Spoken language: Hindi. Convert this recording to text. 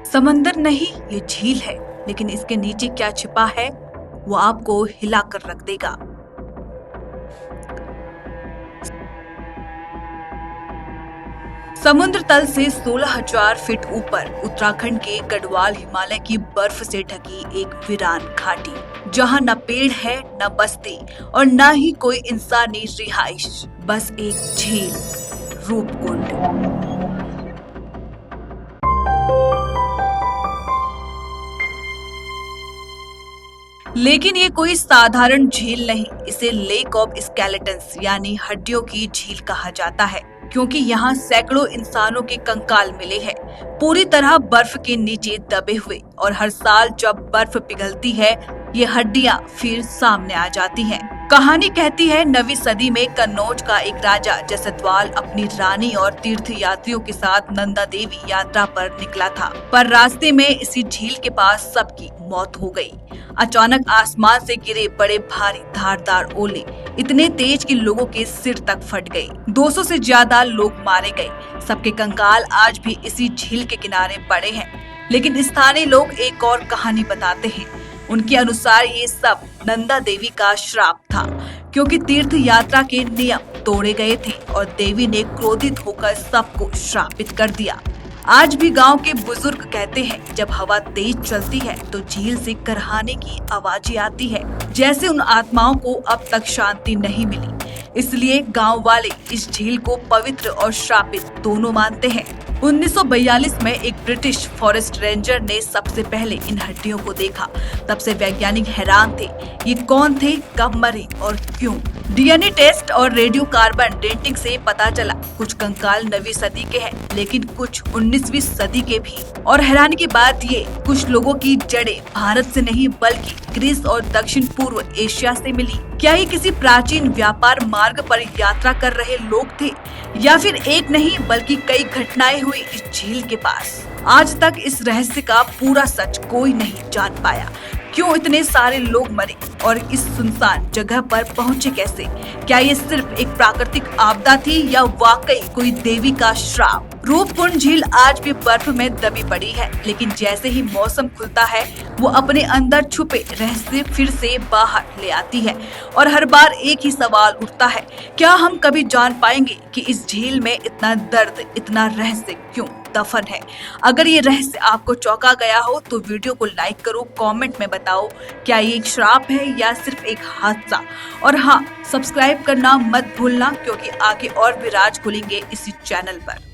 समंदर नहीं, ये झील है, लेकिन इसके नीचे क्या छिपा है वो आपको हिला कर रख देगा। समुद्र तल से 16,000 फीट ऊपर उत्तराखंड के गढ़वाल हिमालय की बर्फ से ढकी एक वीरान घाटी, जहां न पेड़ है, न बस्ती और न ही कोई इंसानी रिहाइश, बस एक झील, रूपकुंड। लेकिन ये कोई साधारण झील नहीं, इसे लेक ऑफ स्केलेटन्स यानी हड्डियों की झील कहा जाता है, क्योंकि यहाँ सैकड़ों इंसानों के कंकाल मिले हैं, पूरी तरह बर्फ के नीचे दबे हुए। और हर साल जब बर्फ पिघलती है, ये हड्डियां फिर सामने आ जाती हैं। कहानी कहती है 9वीं सदी में कन्नौज का एक राजा जसद्वाल अपनी रानी और तीर्थ यात्रियों के साथ नंदा देवी यात्रा पर निकला था, पर रास्ते में इसी झील के पास सबकी मौत हो गई। अचानक आसमान से गिरे बड़े भारी धारदार ओले इतने तेज कि लोगों के सिर तक फट गए। 200 से ज्यादा लोग मारे गए। सबके कंकाल आज भी इसी झील के किनारे पड़े हैं। लेकिन स्थानीय लोग एक और कहानी बताते हैं। उनके अनुसार ये सब नंदा देवी का श्राप था, क्योंकि तीर्थ यात्रा के नियम तोड़े गए थे और देवी ने क्रोधित होकर सबको श्रापित कर दिया। आज भी गांव के बुजुर्ग कहते हैं, जब हवा तेज चलती है तो झील से करहाने की आवाजें आती है, जैसे उन आत्माओं को अब तक शांति नहीं मिली। इसलिए गांव वाले इस झील को पवित्र और श्रापित दोनों मानते हैं। 1942 में एक ब्रिटिश फॉरेस्ट रेंजर ने सबसे पहले इन हड्डियों को देखा। तब से वैज्ञानिक हैरान थे, ये कौन थे, कब मरे और क्यों। डीएनए टेस्ट और रेडियो कार्बन डेटिंग से पता चला कुछ कंकाल 9वीं सदी के हैं, लेकिन कुछ 19वीं सदी के भी। और हैरानी की बात ये, कुछ लोगों की जड़ें भारत से नहीं बल्कि ग्रीस और दक्षिण पूर्व एशिया से मिली। क्या ये किसी प्राचीन व्यापार मार्ग पर यात्रा कर रहे लोग थे, या फिर एक नहीं बल्कि कई घटनाएं हुई इस झील के पास। आज तक इस रहस्य का पूरा सच कोई नहीं जान पाया। क्यों इतने सारे लोग मरे और इस सुनसान जगह पर पहुंचे कैसे? क्या ये सिर्फ एक प्राकृतिक आपदा थी या वाकई कोई देवी का श्राप? रूपकुंड झील आज भी बर्फ में दबी पड़ी है, लेकिन जैसे ही मौसम खुलता है वो अपने अंदर छुपे रहस्य फिर से बाहर ले आती है। और हर बार एक ही सवाल उठता है, क्या हम कभी जान पाएंगे कि इस झील में इतना दर्द, इतना रहस्य क्यों दफन है? अगर ये रहस्य आपको चौंका गया हो तो वीडियो को लाइक करो, कमेंट में बताओ क्या ये एक श्राप है या सिर्फ एक हादसा। और हाँ, सब्सक्राइब करना मत भूलना, क्योंकि आगे और भी राज खुलेंगे इसी चैनल पर।